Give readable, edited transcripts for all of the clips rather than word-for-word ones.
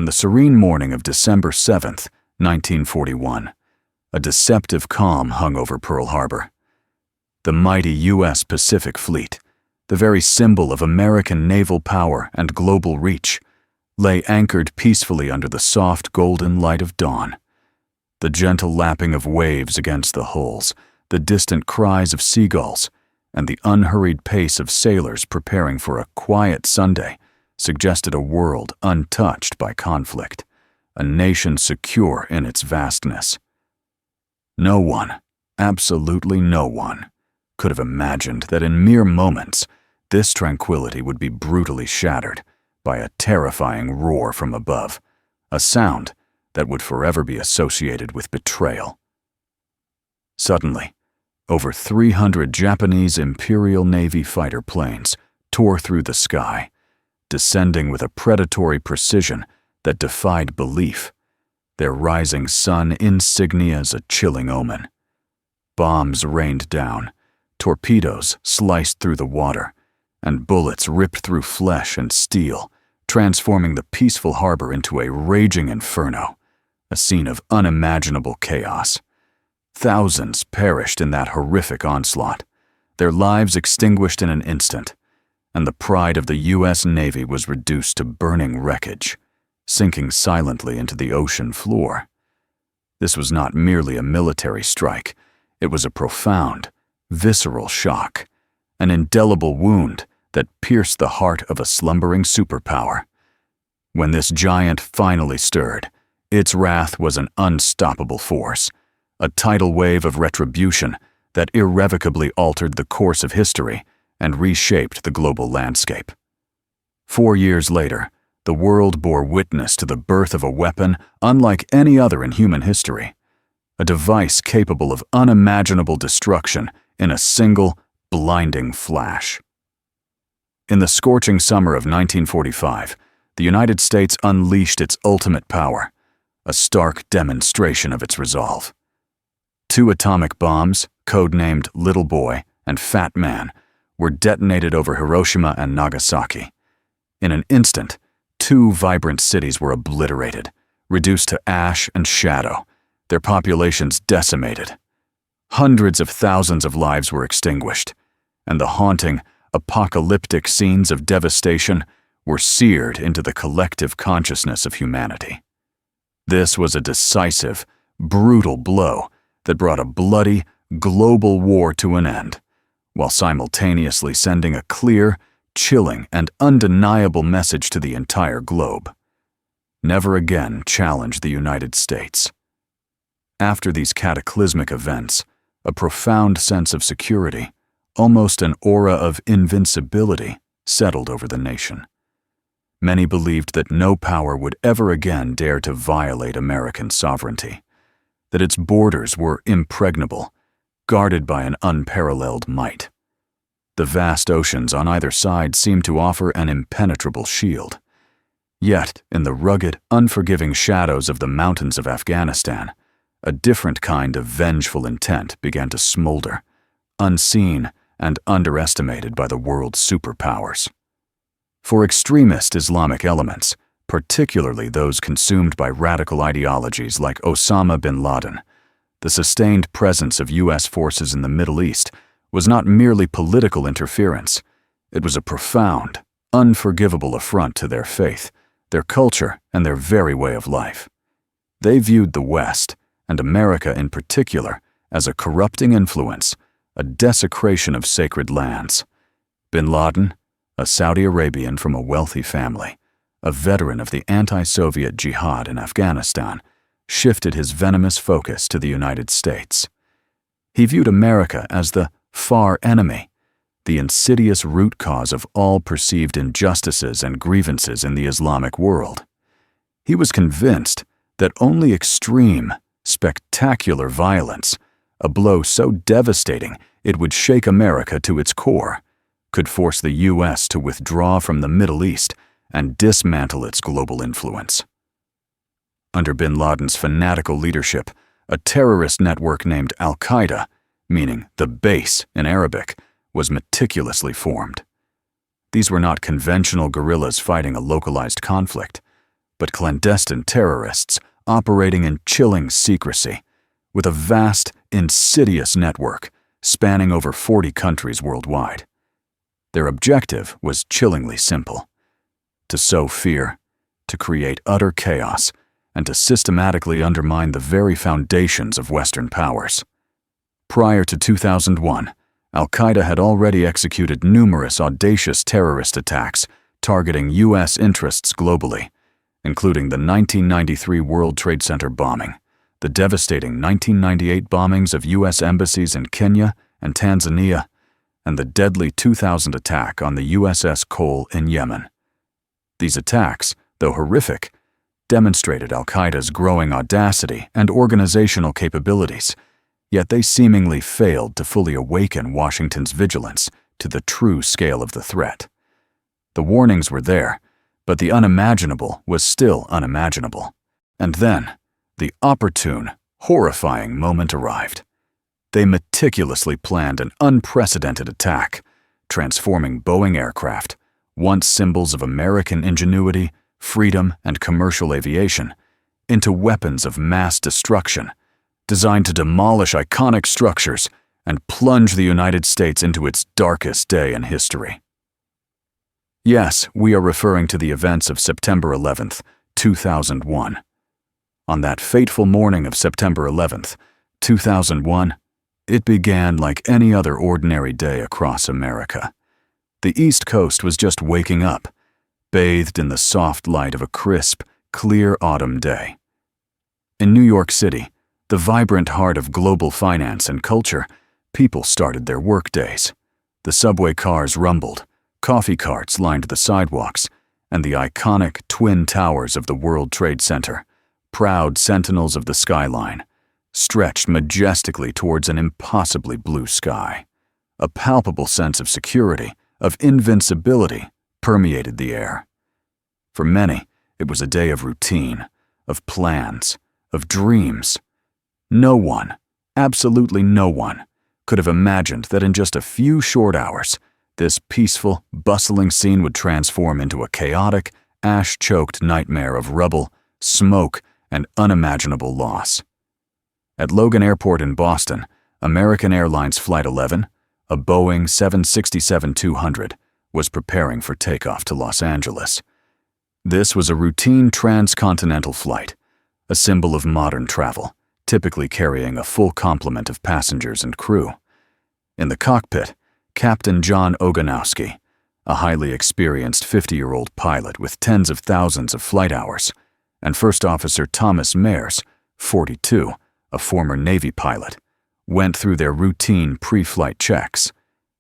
the serene morning of December 7th, 1941, a deceptive calm hung over Pearl Harbor. The mighty U.S. Pacific Fleet, the very symbol of American naval power and global reach, lay anchored peacefully under the soft golden light of dawn. The gentle lapping of waves against the hulls, the distant cries of seagulls, and the unhurried pace of sailors preparing for a quiet Sunday suggested a world untouched by conflict, a nation secure in its vastness. No one, absolutely no one, could have imagined that in mere moments this tranquility would be brutally shattered by a terrifying roar from above, a sound that would forever be associated with betrayal. Suddenly, over 300 Japanese Imperial Navy fighter planes tore through the sky, descending with a predatory precision that defied belief, their rising sun insignias a chilling omen. Bombs rained down, torpedoes sliced through the water, and bullets ripped through flesh and steel, transforming the peaceful harbor into a raging inferno, a scene of unimaginable chaos. Thousands perished in that horrific onslaught, their lives extinguished in an instant, and the pride of the U.S. Navy was reduced to burning wreckage, sinking silently into the ocean floor. This was not merely a military strike. It was a profound, visceral shock, an indelible wound that pierced the heart of a slumbering superpower. When this giant finally stirred, its wrath was an unstoppable force, a tidal wave of retribution that irrevocably altered the course of history and reshaped the global landscape. 4 years later, the world bore witness to the birth of a weapon unlike any other in human history, a device capable of unimaginable destruction in a single, blinding flash. In the scorching summer of 1945, the United States unleashed its ultimate power, a stark demonstration of its resolve. 2 atomic bombs, codenamed Little Boy and Fat Man, were detonated over Hiroshima and Nagasaki. In an instant, 2 vibrant cities were obliterated, reduced to ash and shadow, their populations decimated. Hundreds of thousands of lives were extinguished, and the haunting, apocalyptic scenes of devastation were seared into the collective consciousness of humanity. This was a decisive, brutal blow that brought a bloody, global war to an end, while simultaneously sending a clear, chilling, and undeniable message to the entire globe. Never again challenge the United States. After these cataclysmic events, a profound sense of security, almost an aura of invincibility, settled over the nation. Many believed that no power would ever again dare to violate American sovereignty, that its borders were impregnable, guarded by an unparalleled might. The vast oceans on either side seemed to offer an impenetrable shield. Yet, in the rugged, unforgiving shadows of the mountains of Afghanistan, a different kind of vengeful intent began to smolder, unseen and underestimated by the world's superpowers. For extremist Islamic elements, particularly those consumed by radical ideologies like Osama bin Laden, the sustained presence of U.S. forces in the Middle East was not merely political interference. It was a profound, unforgivable affront to their faith, their culture, and their very way of life. They viewed the West, and America in particular, as a corrupting influence, a desecration of sacred lands. Bin Laden, a Saudi Arabian from a wealthy family, a veteran of the anti-Soviet jihad in Afghanistan, shifted his venomous focus to the United States. He viewed America as the far enemy, the insidious root cause of all perceived injustices and grievances in the Islamic world. He was convinced that only extreme, spectacular violence, a blow so devastating it would shake America to its core, could force the U.S. to withdraw from the Middle East and dismantle its global influence. Under bin Laden's fanatical leadership, a terrorist network named Al-Qaeda, meaning the base in Arabic, was meticulously formed. These were not conventional guerrillas fighting a localized conflict. but clandestine terrorists operating in chilling secrecy, with a vast, insidious network spanning over 40 countries worldwide. Their objective was chillingly simple: to sow fear, to create utter chaos, and to systematically undermine the very foundations of Western powers. Prior to 2001, Al-Qaeda had already executed numerous audacious terrorist attacks targeting U.S. interests globally, including the 1993 World Trade Center bombing, the devastating 1998 bombings of U.S. embassies in Kenya and Tanzania, and the deadly 2000 attack on the USS Cole in Yemen. These attacks, though horrific, demonstrated Al-Qaeda's growing audacity and organizational capabilities, yet they seemingly failed to fully awaken Washington's vigilance to the true scale of the threat. The warnings were there, but the unimaginable was still unimaginable. And then, the opportune, horrifying moment arrived. They meticulously planned an unprecedented attack, transforming Boeing aircraft, once symbols of American ingenuity, freedom, and commercial aviation, into weapons of mass destruction, designed to demolish iconic structures and plunge the United States into its darkest day in history. Yes, we are referring to the events of September 11th, 2001. On that fateful morning of September 11th, 2001, it began like any other ordinary day across America. The East Coast was just waking up, bathed in the soft light of a crisp, clear autumn day. In New York City, the vibrant heart of global finance and culture, people started their workdays. The subway cars rumbled, coffee carts lined the sidewalks, and the iconic twin towers of the World Trade Center, proud sentinels of the skyline, stretched majestically towards an impossibly blue sky. A palpable sense of security, of invincibility, permeated the air. For many, it was a day of routine, of plans, of dreams. No one, absolutely no one, could have imagined that in just a few short hours, this peaceful, bustling scene would transform into a chaotic, ash-choked nightmare of rubble, smoke, and unimaginable loss. At Logan Airport in Boston, American Airlines Flight 11, a Boeing 767-200, was preparing for takeoff to Los Angeles. This was a routine transcontinental flight, a symbol of modern travel, typically carrying a full complement of passengers and crew. In the cockpit, Captain John Ogonowski, a highly experienced 50-year-old pilot with tens of thousands of flight hours, and First Officer Thomas Mayers, 42, a former Navy pilot, went through their routine pre-flight checks.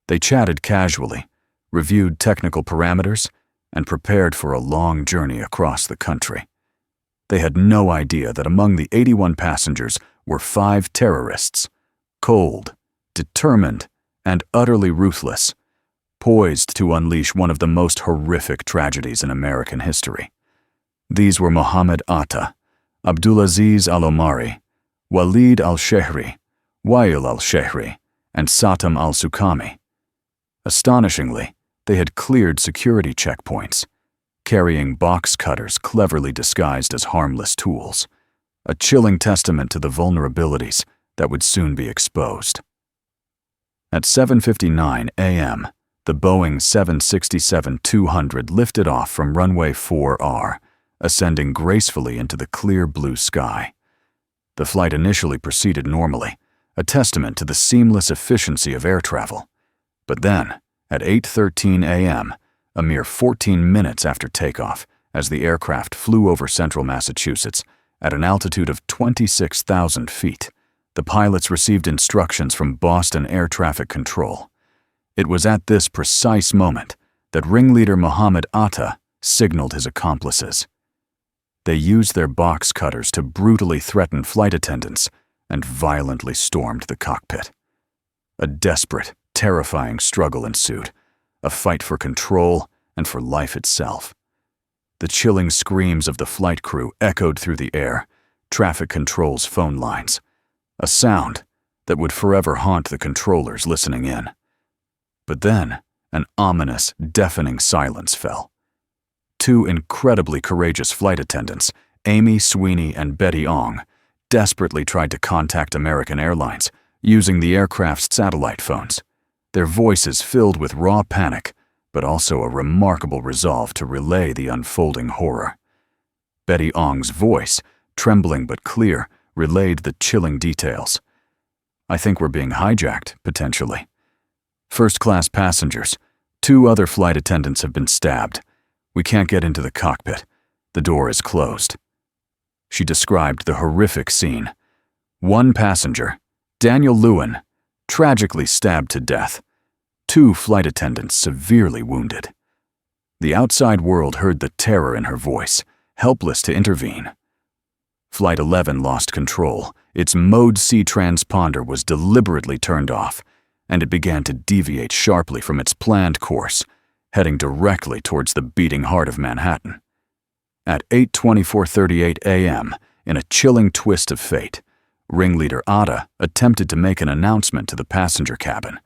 They chatted casually, reviewed technical parameters, and prepared for a long journey across the country. They had no idea that among the 81 passengers were 5 terrorists, cold, determined, and utterly ruthless, poised to unleash one of the most horrific tragedies in American history. These were Mohammed Atta, Abdulaziz al-Omari, Walid al-Shehri, Wael al-Shehri, and Satam al-Sukami. Astonishingly, they had cleared security checkpoints, carrying box cutters cleverly disguised as harmless tools, a chilling testament to the vulnerabilities that would soon be exposed. At 7:59 a.m., the Boeing 767-200 lifted off from runway 4R, ascending gracefully into the clear blue sky. The flight initially proceeded normally, a testament to the seamless efficiency of air travel. But then, at 8:13 a.m., a mere 14 minutes after takeoff, as the aircraft flew over central Massachusetts at an altitude of 26,000 feet, the pilots received instructions from Boston Air Traffic Control. It was at this precise moment that ringleader Mohammed Atta signaled his accomplices. They used their box cutters to brutally threaten flight attendants and violently stormed the cockpit. A desperate, terrifying struggle ensued, a fight for control and for life itself. The chilling screams of the flight crew echoed through the air, traffic control's phone lines, a sound that would forever haunt the controllers listening in. But then, an ominous, deafening silence fell. two incredibly courageous flight attendants, Amy Sweeney and Betty Ong, desperately tried to contact American Airlines using the aircraft's satellite phones, their voices filled with raw panic, but also a remarkable resolve to relay the unfolding horror. Betty Ong's voice, trembling but clear, relayed the chilling details. "I think we're being hijacked, potentially. First-class passengers. 2 other flight attendants have been stabbed. We can't get into the cockpit. The door is closed." She described the horrific scene. 1 passenger, Daniel Lewin, tragically stabbed to death. 2 flight attendants severely wounded. The outside world heard the terror in her voice, helpless to intervene. Flight 11 lost control. Its Mode C transponder was deliberately turned off, and it began to deviate sharply from its planned course, heading directly towards the beating heart of Manhattan. At 8:24:38 a.m., in a chilling twist of fate, ringleader Atta attempted to make an announcement to the passenger cabin,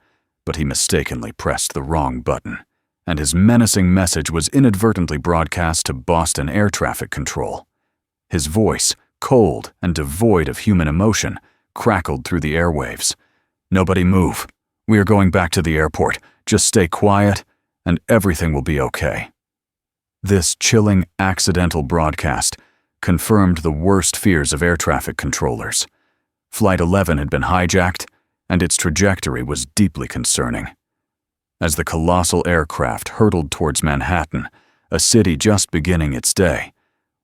but he mistakenly pressed the wrong button, and his menacing message was inadvertently broadcast to Boston Air Traffic Control. His voice, cold and devoid of human emotion, crackled through the airwaves. "Nobody move. We are going back to the airport. Just stay quiet, and everything will be okay." This chilling, accidental broadcast confirmed the worst fears of air traffic controllers. Flight 11 had been hijacked, and its trajectory was deeply concerning. As the colossal aircraft hurtled towards Manhattan, a city just beginning its day,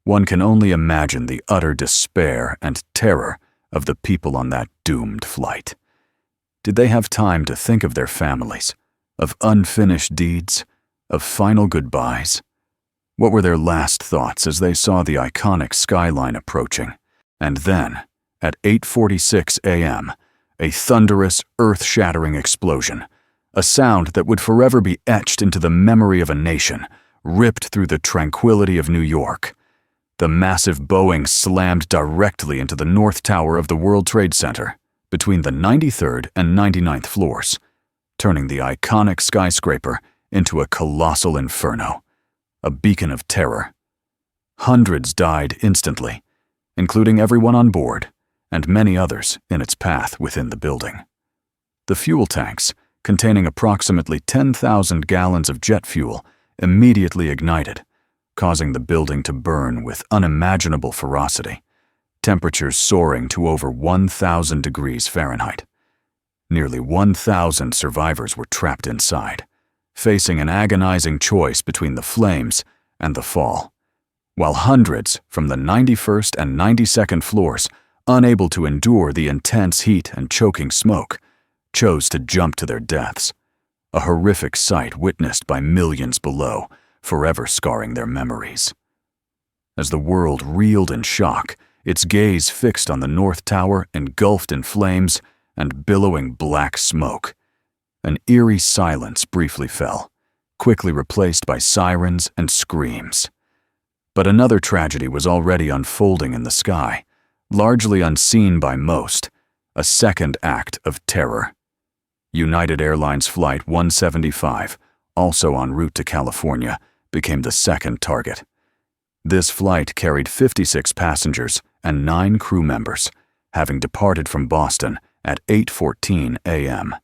one can only imagine the utter despair and terror of the people on that doomed flight. Did they have time to think of their families, of unfinished deeds, of final goodbyes? What were their last thoughts as they saw the iconic skyline approaching? And then, at 8:46 a.m., a thunderous, earth-shattering explosion, a sound that would forever be etched into the memory of a nation, ripped through the tranquility of New York. The massive Boeing slammed directly into the North Tower of the World Trade Center, between the 93rd and 99th floors, turning the iconic skyscraper into a colossal inferno, a beacon of terror. Hundreds died instantly, including everyone on board, and many others in its path within the building. The fuel tanks, containing approximately 10,000 gallons of jet fuel, immediately ignited, causing the building to burn with unimaginable ferocity, temperatures soaring to over 1,000 degrees Fahrenheit. Nearly 1,000 survivors were trapped inside, facing an agonizing choice between the flames and the fall, while hundreds from the 91st and 92nd floors, unable to endure the intense heat and choking smoke, chose to jump to their deaths, a horrific sight witnessed by millions below, forever scarring their memories. As the world reeled in shock, its gaze fixed on the North Tower engulfed in flames and billowing black smoke, an eerie silence briefly fell, quickly replaced by sirens and screams. But another tragedy was already unfolding in the sky, largely unseen by most, a second act of terror. United Airlines Flight 175, also en route to California, became the second target. This flight carried 56 passengers and 9 crew members, having departed from Boston at 8:14 a.m.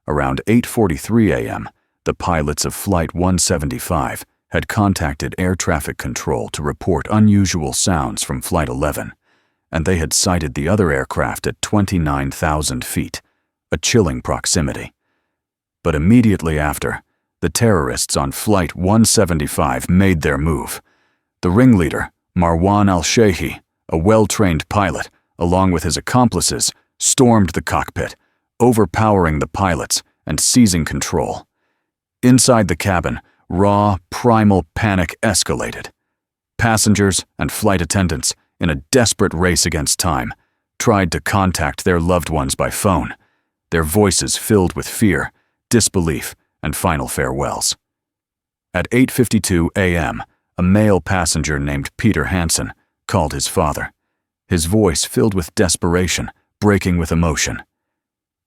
Around 8:43 a.m., the pilots of Flight 175 had contacted air traffic control to report unusual sounds from Flight 11, and they had sighted the other aircraft at 29,000 feet, a chilling proximity. But immediately after, the terrorists on Flight 175 made their move. The ringleader, Marwan al-Shehi, a well-trained pilot, along with his accomplices, stormed the cockpit, overpowering the pilots and seizing control. Inside the cabin, raw, primal panic escalated. Passengers and flight attendants, in a desperate race against time, tried to contact their loved ones by phone, their voices filled with fear, disbelief, and final farewells. At 8:52 a.m., a male passenger named Peter Hansen called his father, his voice filled with desperation, breaking with emotion.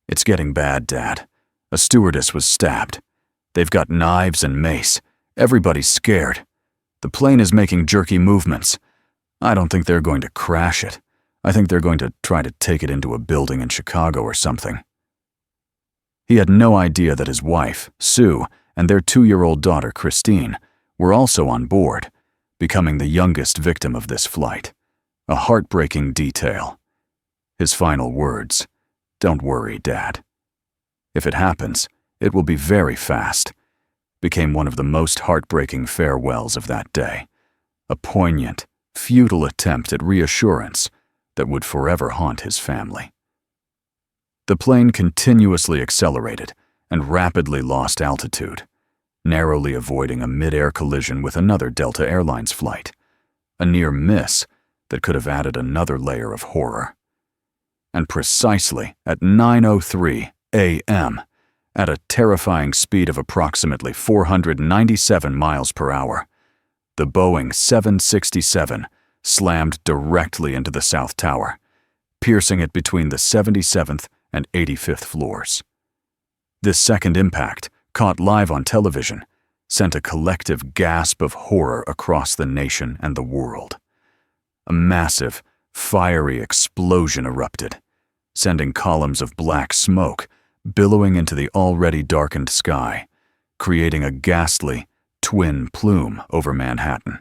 "It's getting bad, Dad. A stewardess was stabbed. They've got knives and mace. Everybody's scared. The plane is making jerky movements. I don't think they're going to crash it. I think they're going to try to take it into a building in Chicago or something." He had no idea that his wife, Sue, and their 2-year-old daughter, Christine, were also on board, becoming the youngest victim of this flight. A heartbreaking detail. His final words, "Don't worry, Dad. If it happens, it will be very fast," became one of the most heartbreaking farewells of that day. A poignant, futile attempt at reassurance that would forever haunt his family. The plane continuously accelerated and rapidly lost altitude, narrowly avoiding a mid-air collision with another Delta Airlines flight, a near miss that could have added another layer of horror. And precisely at 9:03 a.m., at a terrifying speed of approximately 497 miles per hour, the Boeing 767 slammed directly into the South Tower, piercing it between the 77th and 85th floors. This second impact, caught live on television, sent a collective gasp of horror across the nation and the world. A massive, fiery explosion erupted, sending columns of black smoke billowing into the already darkened sky, creating a ghastly, twin plume over Manhattan.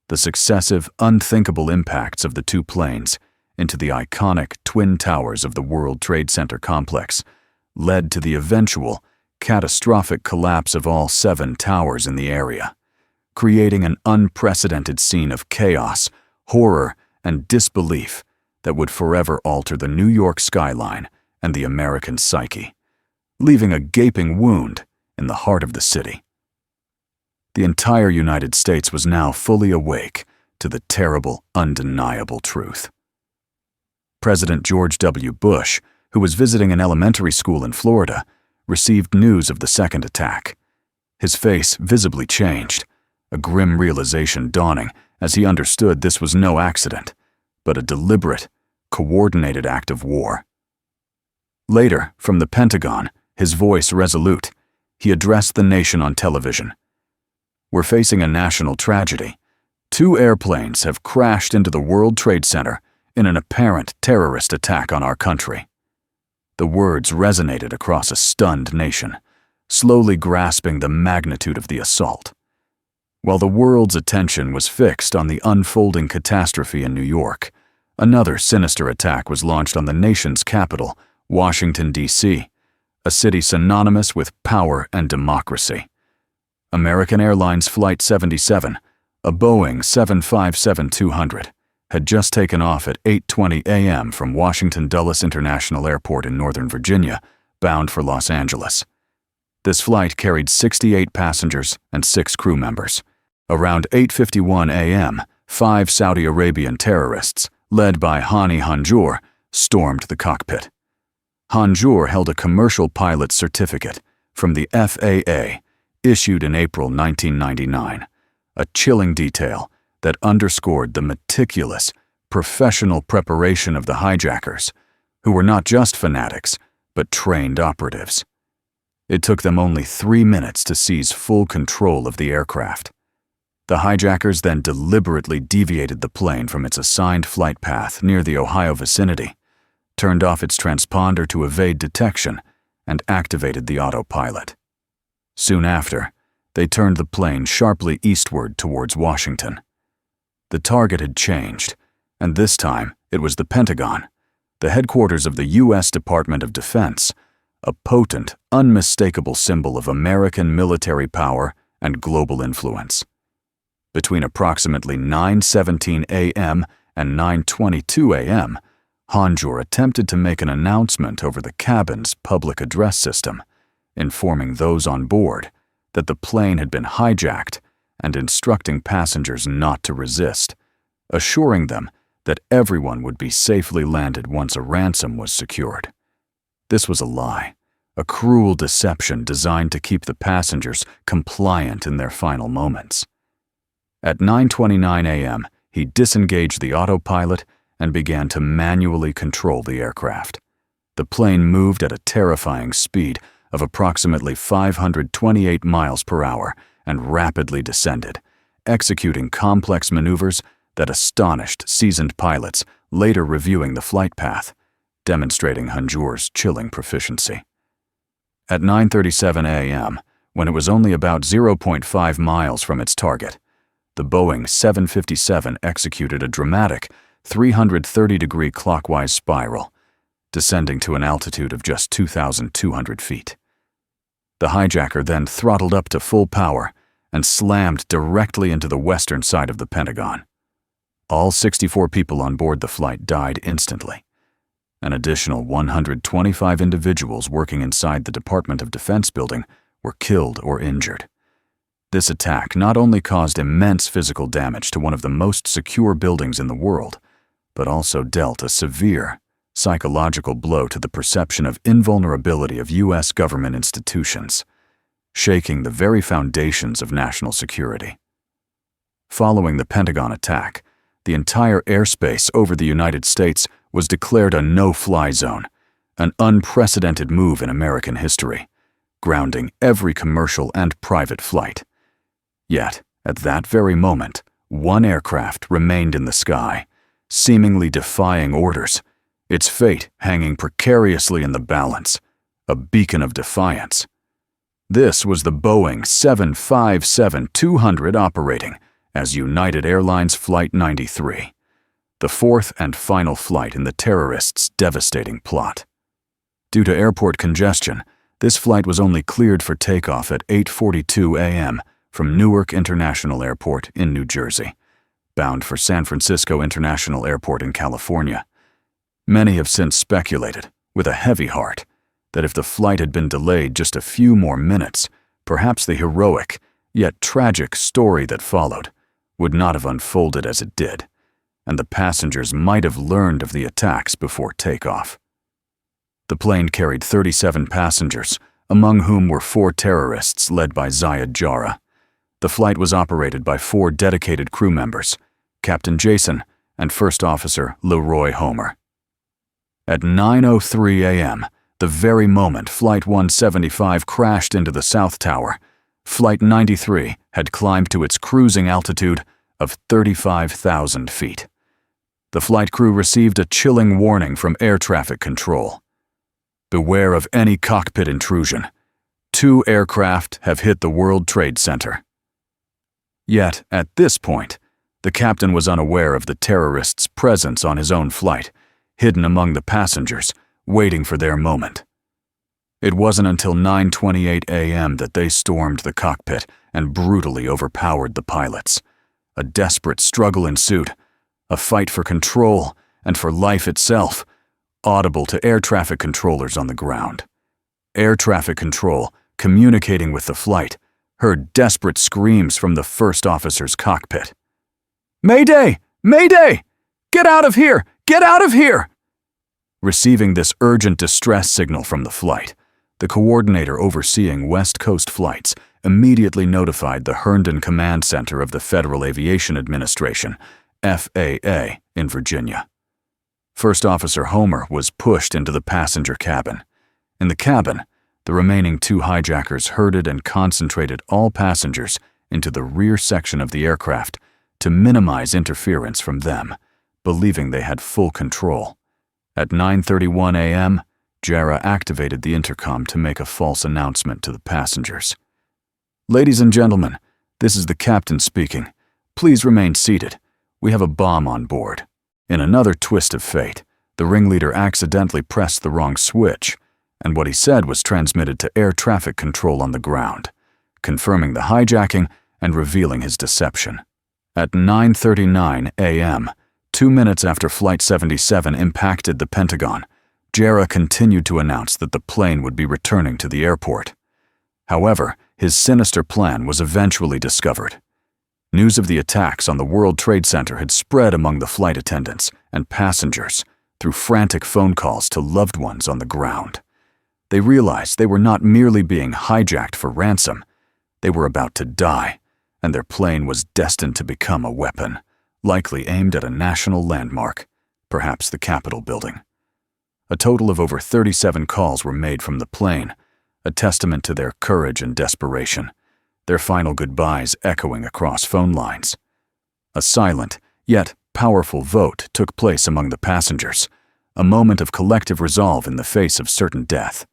The successive, unthinkable impacts of the two planes into the iconic Twin Towers of the World Trade Center complex led to the eventual, catastrophic collapse of all 7 towers in the area, creating an unprecedented scene of chaos, horror, and disbelief that would forever alter the New York skyline and the American psyche, leaving a gaping wound in the heart of the city. The entire United States was now fully awake to the terrible, undeniable truth. President George W. Bush, who was visiting an elementary school in Florida, received news of the second attack. His face visibly changed, a grim realization dawning as he understood this was no accident, but a deliberate, coordinated act of war. Later, from the Pentagon, his voice resolute, he addressed the nation on television. "We're facing a national tragedy. 2 airplanes have crashed into the World Trade Center in an apparent terrorist attack on our country." The words resonated across a stunned nation, slowly grasping the magnitude of the assault. While the world's attention was fixed on the unfolding catastrophe in New York, another sinister attack was launched on the nation's capital, Washington, D.C., a city synonymous with power and democracy. American Airlines Flight 77, a Boeing 757-200, had just taken off at 8:20 a.m. from Washington Dulles International Airport in Northern Virginia, bound for Los Angeles. This flight carried 68 passengers and 6 crew members. Around 8:51 a.m., 5 Saudi Arabian terrorists, led by Hani Hanjour, stormed the cockpit. Hanjour held a commercial pilot's certificate from the FAA, issued in April 1999, a chilling detail that underscored the meticulous, professional preparation of the hijackers, who were not just fanatics, but trained operatives. It took them only 3 minutes to seize full control of the aircraft. The hijackers then deliberately deviated the plane from its assigned flight path near the Ohio vicinity, turned off its transponder to evade detection, and activated the autopilot. Soon after, they turned the plane sharply eastward towards Washington. The target had changed, and this time it was the Pentagon, the headquarters of the U.S. Department of Defense, a potent, unmistakable symbol of American military power and global influence. Between approximately 9:17 a.m. and 9:22 a.m., Hanjour attempted to make an announcement over the cabin's public address system, informing those on board that the plane had been hijacked and instructing passengers not to resist, assuring them that everyone would be safely landed once a ransom was secured. This was a lie, a cruel deception designed to keep the passengers compliant in their final moments. At 9:29 a.m., he disengaged the autopilot and began to manually control the aircraft. The plane moved at a terrifying speed of approximately 528 miles per hour and rapidly descended, executing complex maneuvers that astonished seasoned pilots, later reviewing the flight path, demonstrating Hanjour's chilling proficiency. At 9:37 a.m., when it was only about 0.5 miles from its target, the Boeing 757 executed a dramatic 330-degree clockwise spiral, descending to an altitude of just 2,200 feet. The hijacker then throttled up to full power and slammed directly into the western side of the Pentagon. All 64 people on board the flight died instantly. An additional 125 individuals working inside the Department of Defense building were killed or injured. This attack not only caused immense physical damage to one of the most secure buildings in the world, but also dealt a severe psychological blow to the perception of invulnerability of U.S. government institutions, shaking the very foundations of national security. Following the Pentagon attack, the entire airspace over the United States was declared a no-fly zone, an unprecedented move in American history, grounding every commercial and private flight. Yet, at that very moment, one aircraft remained in the sky, seemingly defying orders, its fate hanging precariously in the balance, a beacon of defiance. This was the Boeing 757-200 operating as United Airlines Flight 93, the fourth and final flight in the terrorists' devastating plot. Due to airport congestion, this flight was only cleared for takeoff at 8:42 a.m. from Newark International Airport in New Jersey, bound for San Francisco International Airport in California. Many have since speculated, with a heavy heart, that if the flight had been delayed just a few more minutes, perhaps the heroic, yet tragic story that followed would not have unfolded as it did, and the passengers might have learned of the attacks before takeoff. The plane carried 37 passengers, among whom were 4 terrorists led by Zayed Jarrah. The flight was operated by 4 dedicated crew members, Captain Jason and First Officer Leroy Homer. At 9:03 a.m., the very moment Flight 175 crashed into the South Tower, Flight 93 had climbed to its cruising altitude of 35,000 feet. The flight crew received a chilling warning from air traffic control. Beware of any cockpit intrusion. 2 aircraft have hit the World Trade Center. Yet, at this point, the captain was unaware of the terrorists' presence on his own flight, hidden among the passengers, waiting for their moment. It wasn't until 9:28 a.m. that they stormed the cockpit and brutally overpowered the pilots. A desperate struggle ensued, a fight for control and for life itself, audible to air traffic controllers on the ground. Air traffic control, communicating with the flight, heard desperate screams from the first officer's cockpit. "Mayday! Mayday! Get out of here! Get out of here!" Receiving this urgent distress signal from the flight, the coordinator overseeing West Coast flights immediately notified the Herndon Command Center of the Federal Aviation Administration, FAA, in Virginia. First Officer Homer was pushed into the passenger cabin. In the cabin, the remaining 2 hijackers herded and concentrated all passengers into the rear section of the aircraft to minimize interference from them, believing they had full control. At 9:31 a.m., Jarrah activated the intercom to make a false announcement to the passengers. "Ladies and gentlemen, this is the captain speaking. Please remain seated. We have a bomb on board." In another twist of fate, the ringleader accidentally pressed the wrong switch, and what he said was transmitted to air traffic control on the ground, confirming the hijacking and revealing his deception. At 9:39 a.m., 2 minutes after Flight 77 impacted the Pentagon, Jarrah continued to announce that the plane would be returning to the airport. However, his sinister plan was eventually discovered. News of the attacks on the World Trade Center had spread among the flight attendants and passengers through frantic phone calls to loved ones on the ground. They realized they were not merely being hijacked for ransom, they were about to die, and their plane was destined to become a weapon, likely aimed at a national landmark, perhaps the Capitol building. A total of over 37 calls were made from the plane, a testament to their courage and desperation. their final goodbyes echoing across phone lines. A silent, yet powerful vote took place among the passengers, a moment of collective resolve in the face of certain death.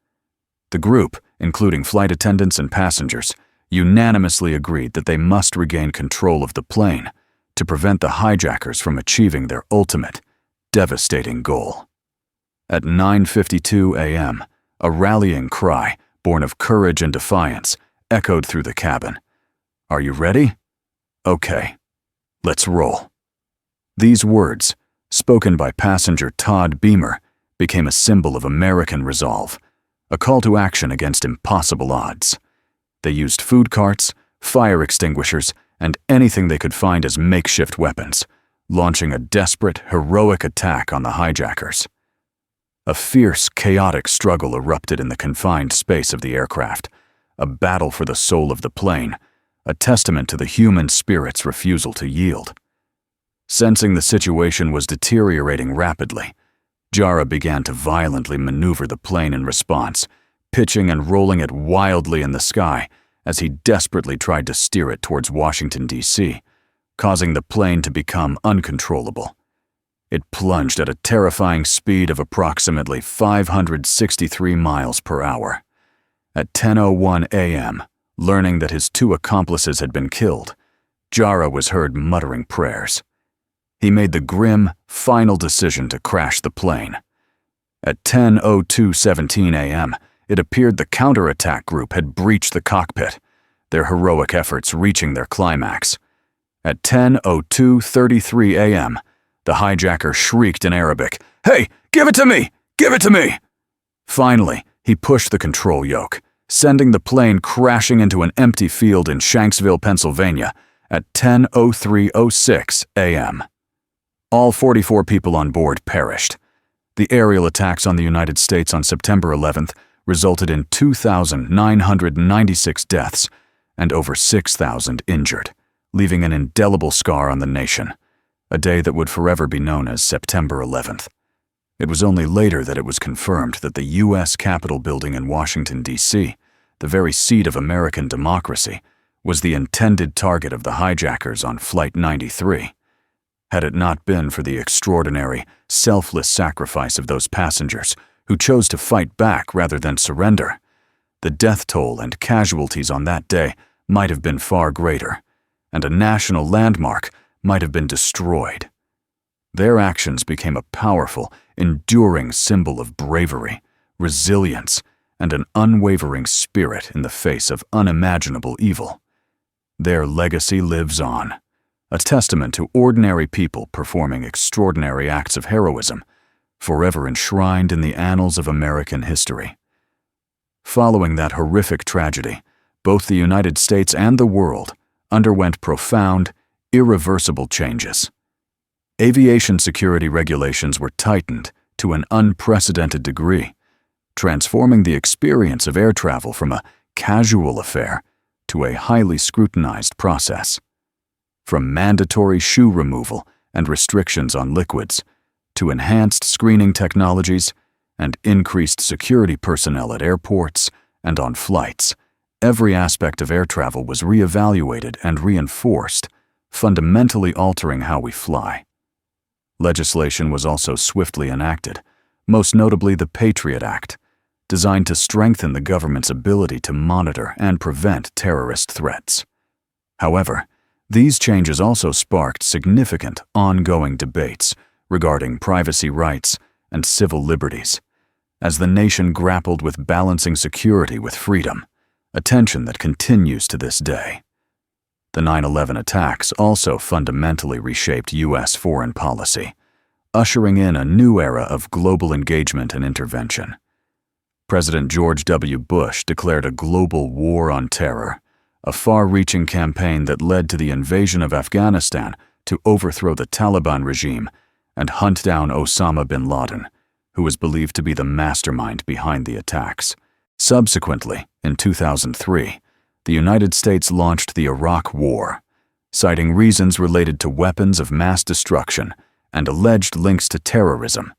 The group, including flight attendants and passengers, unanimously agreed that they must regain control of the plane to prevent the hijackers from achieving their ultimate, devastating goal. At 9:52 a.m., a rallying cry, born of courage and defiance, echoed through the cabin. "Are you ready? Okay, let's roll." These words, spoken by passenger Todd Beamer, became a symbol of American resolve, a call to action against impossible odds. They used food carts, fire extinguishers, and anything they could find as makeshift weapons, launching a desperate, heroic attack on the hijackers. A fierce, chaotic struggle erupted in the confined space of the aircraft, a battle for the soul of the plane, a testament to the human spirit's refusal to yield. Sensing the situation was deteriorating rapidly, Jara began to violently maneuver the plane in response, pitching and rolling it wildly in the sky as he desperately tried to steer it towards Washington, D.C., causing the plane to become uncontrollable. It plunged at a terrifying speed of approximately 563 miles per hour. At 10:01 a.m., learning that his two accomplices had been killed, Jara was heard muttering prayers. He made the grim, final decision to crash the plane. At 10:02:17 a.m., it appeared the counterattack group had breached the cockpit, their heroic efforts reaching their climax. At 10:02:33 a.m., the hijacker shrieked in Arabic, "Hey, give it to me! Give it to me!" Finally, he pushed the control yoke, sending the plane crashing into an empty field in Shanksville, Pennsylvania at 10:03:06 a.m. All 44 people on board perished. The aerial attacks on the United States on September 11th resulted in 2,996 deaths and over 6,000 injured, leaving an indelible scar on the nation, a day that would forever be known as September 11th. It was only later that it was confirmed that the U.S. Capitol building in Washington, D.C., the very seat of American democracy, was the intended target of the hijackers on Flight 93. Had it not been for the extraordinary, selfless sacrifice of those passengers who chose to fight back rather than surrender, the death toll and casualties on that day might have been far greater, and a national landmark might have been destroyed. Their actions became a powerful, enduring symbol of bravery, resilience, and an unwavering spirit in the face of unimaginable evil. Their legacy lives on, a testament to ordinary people performing extraordinary acts of heroism, forever enshrined in the annals of American history. Following that horrific tragedy, both the United States and the world underwent profound, irreversible changes. Aviation security regulations were tightened to an unprecedented degree, transforming the experience of air travel from a casual affair to a highly scrutinized process. From mandatory shoe removal and restrictions on liquids, to enhanced screening technologies and increased security personnel at airports and on flights, every aspect of air travel was reevaluated and reinforced, fundamentally altering how we fly. Legislation was also swiftly enacted, most notably the Patriot Act, designed to strengthen the government's ability to monitor and prevent terrorist threats. However, these changes also sparked significant, ongoing debates regarding privacy rights and civil liberties, as the nation grappled with balancing security with freedom, a tension that continues to this day. The 9/11 attacks also fundamentally reshaped U.S. foreign policy, ushering in a new era of global engagement and intervention. President George W. Bush declared a global war on terror, a far-reaching campaign that led to the invasion of Afghanistan to overthrow the Taliban regime and hunt down Osama bin Laden, who was believed to be the mastermind behind the attacks. Subsequently, in 2003, the United States launched the Iraq War, citing reasons related to weapons of mass destruction and alleged links to terrorism,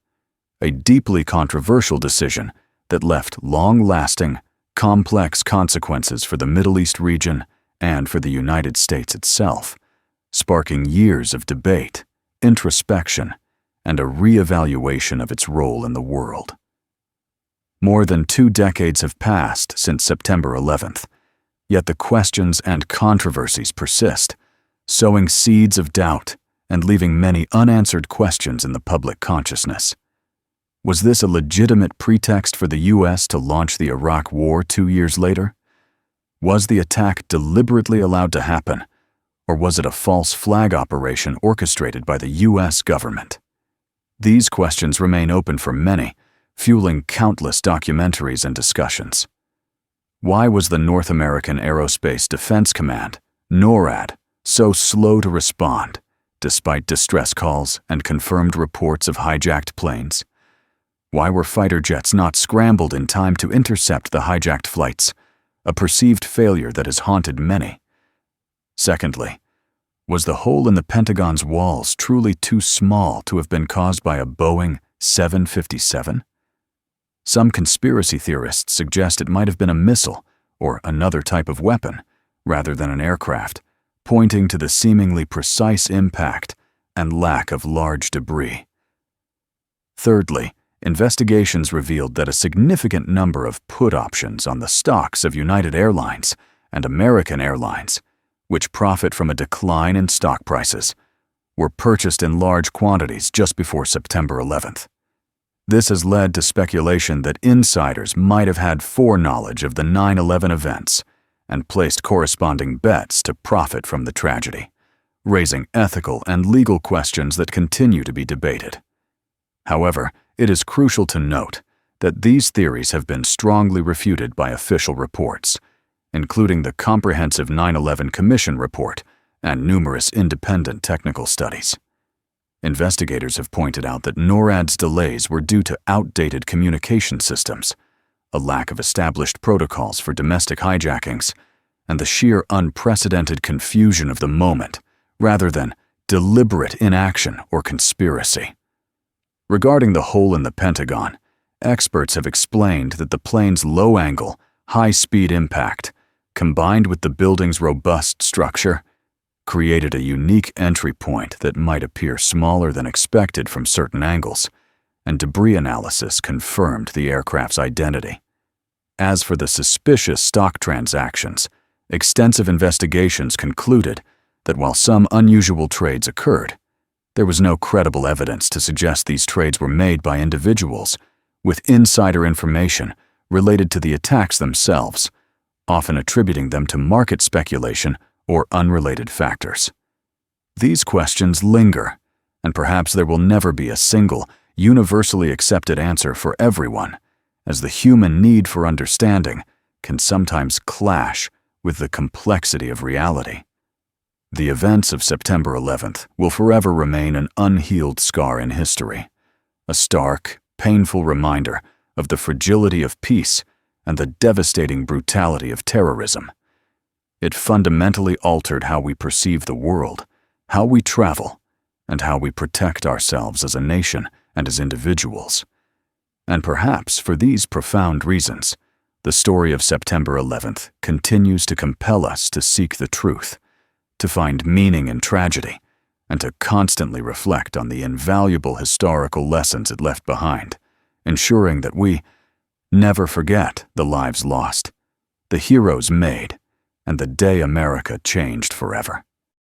a deeply controversial decision that left long-lasting, complex consequences for the Middle East region and for the United States itself, sparking years of debate, introspection, and a re-evaluation of its role in the world. More than 2 decades have passed since September 11th, yet the questions and controversies persist, sowing seeds of doubt and leaving many unanswered questions in the public consciousness. Was this a legitimate pretext for the U.S. to launch the Iraq War 2 years later? Was the attack deliberately allowed to happen, or was it a false flag operation orchestrated by the U.S. government? These questions remain open for many, fueling countless documentaries and discussions. Why was the North American Aerospace Defense Command, NORAD, so slow to respond, despite distress calls and confirmed reports of hijacked planes? Why were fighter jets not scrambled in time to intercept the hijacked flights, a perceived failure that has haunted many? Secondly, was the hole in the Pentagon's walls truly too small to have been caused by a Boeing 757? Some conspiracy theorists suggest it might have been a missile or another type of weapon, rather than an aircraft, pointing to the seemingly precise impact and lack of large debris. Thirdly, investigations revealed that a significant number of put options on the stocks of United Airlines and American Airlines, which profit from a decline in stock prices, were purchased in large quantities just before September 11th. This has led to speculation that insiders might have had foreknowledge of the 9/11 events and placed corresponding bets to profit from the tragedy, raising ethical and legal questions that continue to be debated. However, it is crucial to note that these theories have been strongly refuted by official reports, including the comprehensive 9/11 Commission report and numerous independent technical studies. Investigators have pointed out that NORAD's delays were due to outdated communication systems, a lack of established protocols for domestic hijackings, and the sheer unprecedented confusion of the moment, rather than deliberate inaction or conspiracy. Regarding the hole in the Pentagon, experts have explained that the plane's low-angle, high-speed impact, combined with the building's robust structure, created a unique entry point that might appear smaller than expected from certain angles, and debris analysis confirmed the aircraft's identity. As for the suspicious stock transactions, extensive investigations concluded that while some unusual trades occurred, there was no credible evidence to suggest these trades were made by individuals with insider information related to the attacks themselves, often attributing them to market speculation or unrelated factors. These questions linger, and perhaps there will never be a single, universally accepted answer for everyone, as the human need for understanding can sometimes clash with the complexity of reality. The events of September 11th will forever remain an unhealed scar in history, a stark, painful reminder of the fragility of peace and the devastating brutality of terrorism. It fundamentally altered how we perceive the world, how we travel, and how we protect ourselves as a nation and as individuals. And perhaps for these profound reasons, the story of September 11th continues to compel us to seek the truth, to find meaning in tragedy, and to constantly reflect on the invaluable historical lessons it left behind, ensuring that we never forget the lives lost, the heroes made, and the day America changed forever.